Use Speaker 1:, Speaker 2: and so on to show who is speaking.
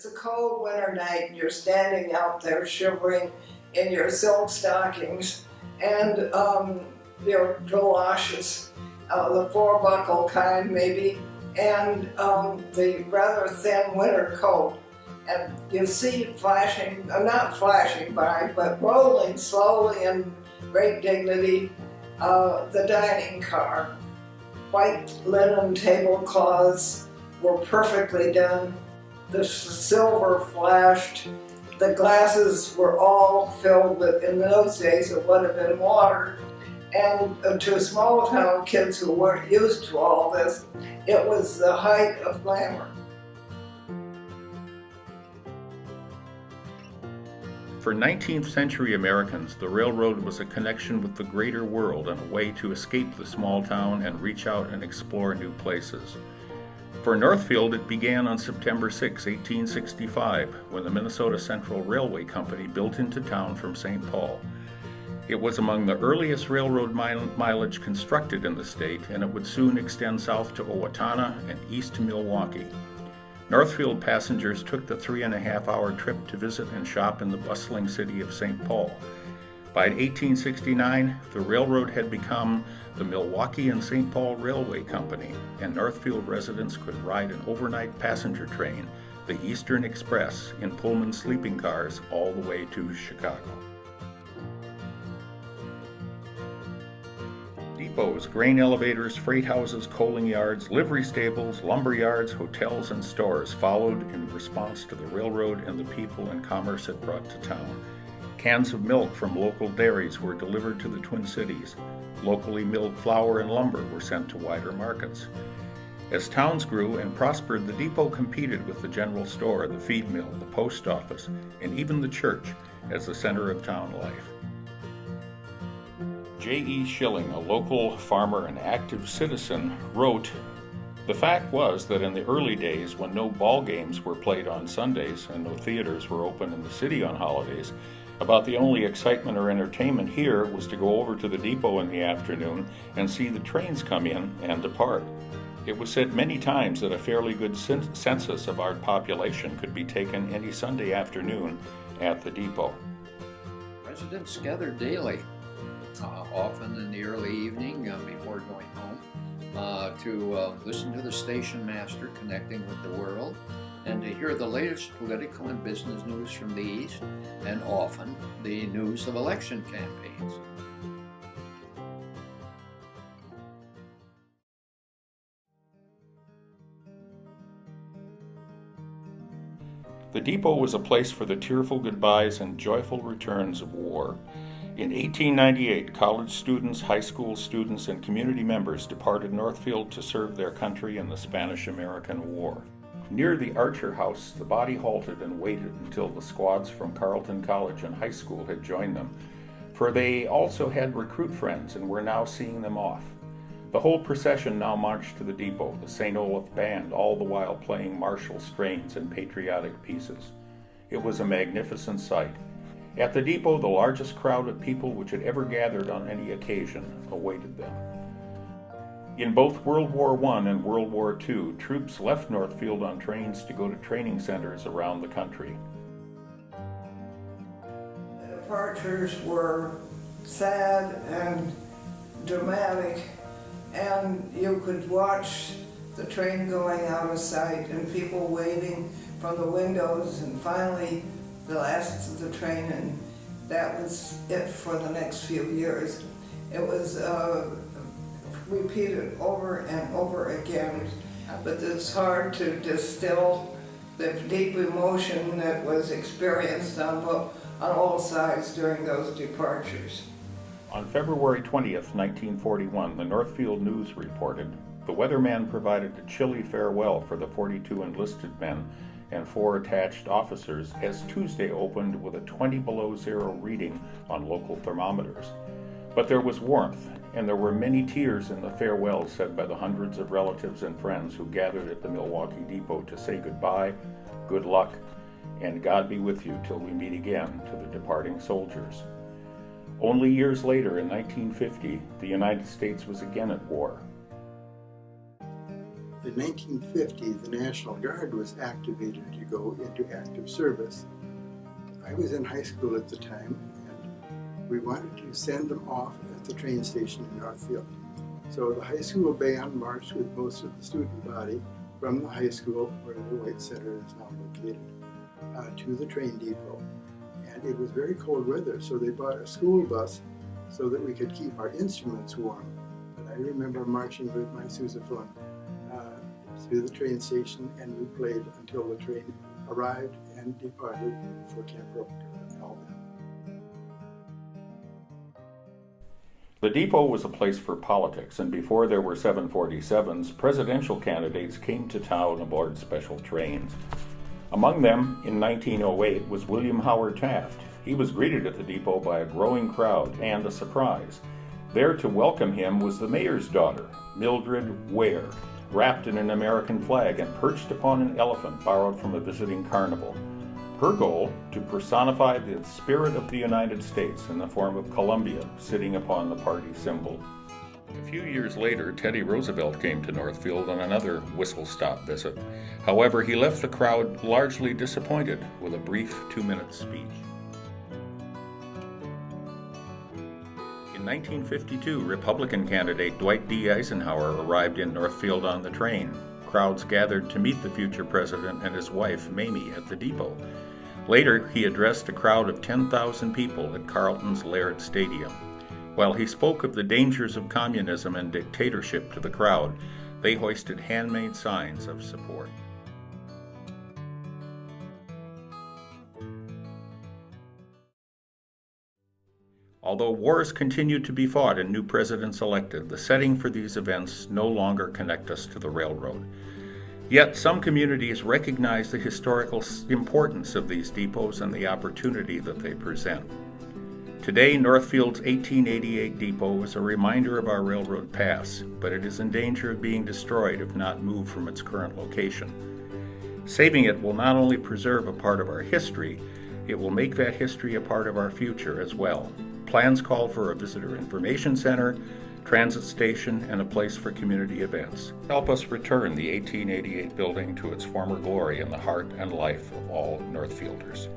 Speaker 1: It's a cold winter night and you're standing out there shivering in your silk stockings and your galoshes, the four-buckle kind maybe, and the rather thin winter coat. And you see flashing, not flashing by, but rolling slowly in great dignity, the dining car. White linen tablecloths were perfectly done. The silver flashed. The glasses were all filled with, in those days, it would have been water. And to small town kids who weren't used to all this, it was the height of glamour.
Speaker 2: For 19th century Americans, the railroad was a connection with the greater world and a way to escape the small town and reach out and explore new places. For Northfield, it began on September 6, 1865, when the Minnesota Central Railway Company built into town from St. Paul. It was among the earliest railroad mileage constructed in the state, and it would soon extend south to Owatonna and east to Milwaukee. Northfield passengers took the 3.5-hour trip to visit and shop in the bustling city of St. Paul. By 1869, the railroad had become the Milwaukee and St. Paul Railway Company, and Northfield residents could ride an overnight passenger train, the Eastern Express, in Pullman sleeping cars all the way to Chicago. Depots, grain elevators, freight houses, coaling yards, livery stables, lumber yards, hotels, and stores followed in response to the railroad and the people and commerce it brought to town. Cans of milk from local dairies were delivered to the Twin Cities. Locally milled flour and lumber were sent to wider markets. As towns grew and prospered, the depot competed with the general store, the feed mill, the post office, and even the church as the center of town life. J.E. Schilling, a local farmer and active citizen, wrote, "The fact was that in the early days, when no ball games were played on Sundays and no theaters were open in the city on holidays, about the only excitement or entertainment here was to go over to the depot in the afternoon and see the trains come in and depart. It was said many times that a fairly good census of our population could be taken any Sunday afternoon at the depot."
Speaker 3: Residents gathered daily, often in the early evening before going home, to listen to the station master connecting with the world and to hear the latest political and business news from the East, and often the news of election campaigns.
Speaker 2: The depot was a place for the tearful goodbyes and joyful returns of war. In 1898, college students, high school students, and community members departed Northfield to serve their country in the Spanish-American War. Near the Archer House, the body halted and waited until the squads from Carleton College and high school had joined them, for they also had recruit friends and were now seeing them off. The whole procession now marched to the depot, the St. Olaf Band all the while playing martial strains and patriotic pieces. It was a magnificent sight. At the depot, the largest crowd of people which had ever gathered on any occasion awaited them. In both World War I and World War II, troops left Northfield on trains to go to training centers around the country.
Speaker 1: The departures were sad and dramatic, and you could watch the train going out of sight and people waving from the windows, and finally the last of the train, and that was it for the next few years. It was repeated over and over again, but it's hard to distill the deep emotion that was experienced on all sides during those departures.
Speaker 2: On February 20th, 1941, the Northfield News reported, "The weatherman provided a chilly farewell for the 42 enlisted men and 4 attached officers as Tuesday opened with a 20 below zero reading on local thermometers. But there was warmth, and there were many tears in the farewell said by the hundreds of relatives and friends who gathered at the Milwaukee depot to say goodbye, good luck, and God be with you till we meet again to the departing soldiers." Only years later, in 1950, the United States was again at war.
Speaker 4: In 1950, the National Guard was activated to go into active service. I was in high school at the time, and we wanted to send them off at the train station in Northfield. So the high school band marched with most of the student body from the high school, where the White Center is now located, to the train depot. And it was very cold weather, so they bought a school bus so that we could keep our instruments warm. But I remember marching with my sousaphone to the train station, and we played until the train arrived and departed for Camp Roker, Alabama.
Speaker 2: The depot was a place for politics, and before there were 747s, presidential candidates came to town aboard special trains. Among them, in 1908, was William Howard Taft. He was greeted at the depot by a growing crowd and a surprise. There to welcome him was the mayor's daughter, Mildred Ware, wrapped in an American flag and perched upon an elephant borrowed from a visiting carnival. Her goal, to personify the spirit of the United States in the form of Columbia sitting upon the party symbol. A few years later, Teddy Roosevelt came to Northfield on another whistle-stop visit. However, he left the crowd largely disappointed with a brief 2-minute speech. In 1952, Republican candidate Dwight D. Eisenhower arrived in Northfield on the train. Crowds gathered to meet the future president and his wife, Mamie, at the depot. Later, he addressed a crowd of 10,000 people at Carleton's Laird Stadium. While he spoke of the dangers of communism and dictatorship to the crowd, they hoisted handmade signs of support. Although wars continued to be fought and new presidents elected, the setting for these events no longer connect us to the railroad. Yet some communities recognize the historical importance of these depots and the opportunity that they present. Today, Northfield's 1888 depot is a reminder of our railroad past, but it is in danger of being destroyed if not moved from its current location. Saving it will not only preserve a part of our history, it will make that history a part of our future as well. Plans call for a visitor information center, transit station, and a place for community events. Help us return the 1888 building to its former glory in the heart and life of all Northfielders.